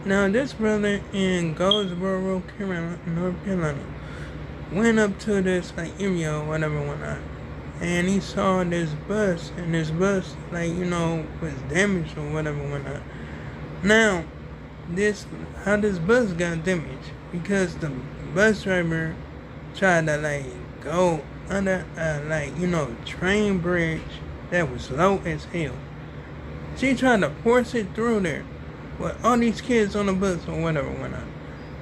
Now, this brother in Goldsboro, North Carolina, went up to this like area or whatever whatnot, and he saw this bus, and this bus was damaged or whatever whatnot. Now, how this bus got damaged because the bus driver tried to go under train bridge that was low as hell. She tried to force it through there with all these kids on the bus or whatever whatnot.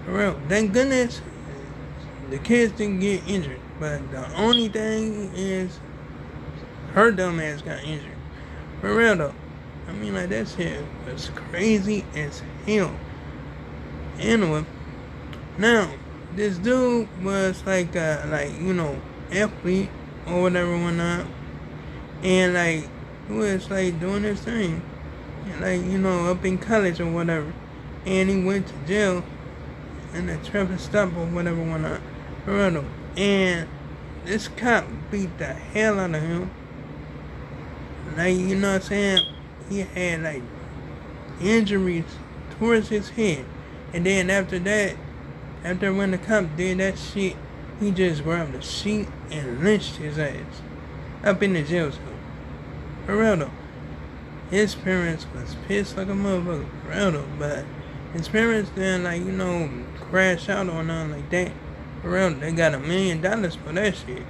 For real, thank goodness the kids didn't get injured, but the only thing is her dumb ass got injured. For real though, I mean that shit was crazy as hell. Anyway, now this dude was athlete or whatever whatnot, and he was doing his thing, up in college or whatever, and he went to jail in a traffic stop or whatever whatnot. And this cop beat the hell out of him. You know what I'm saying? He had injuries towards his head. And then after when the cop did that shit, he just grabbed the sheet and lynched his ass up in the jail cell. For real though. His parents was pissed like a motherfucker. For real though. But his parents didn't crash out or nothing like that. For real, they got $1 million for that shit.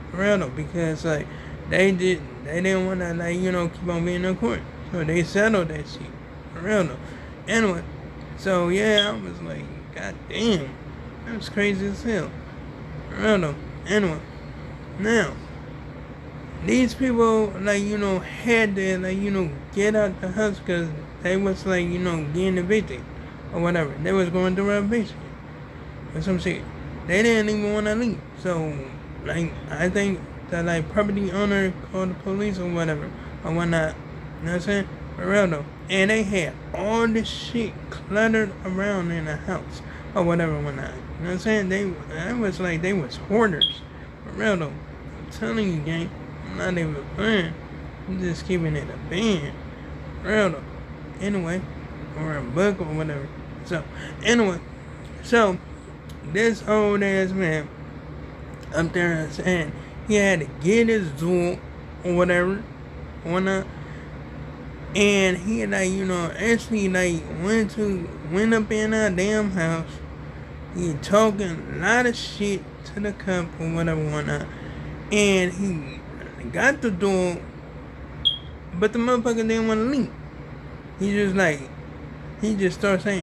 For real though, because they didn't want to keep on being in court, so they settled that shit. For real though. Anyway, so yeah, I was like, god damn, that was crazy as hell. For real though. Anyway, now these people had to get out the house because they was getting evicted or whatever. They was going through eviction or some shit. They didn't even want to leave. So I think that property owner called the police or whatever or whatnot. You know what I'm saying? For real though. And they had all this shit cluttered around in the house or whatever whatnot. You know what I'm saying? They was hoarders. For real though. I'm telling you, gang. I'm not even playing. I'm just keeping it a band. For real though. Anyway. Or a book or whatever. So, anyway. So, this old ass man up there saying he had to get his duel or whatever, or not, and he actually went up in our damn house. He talking a lot of shit to the cop or whatever, whatnot, and he got the duel, but the motherfucker didn't want to leave. He just started saying,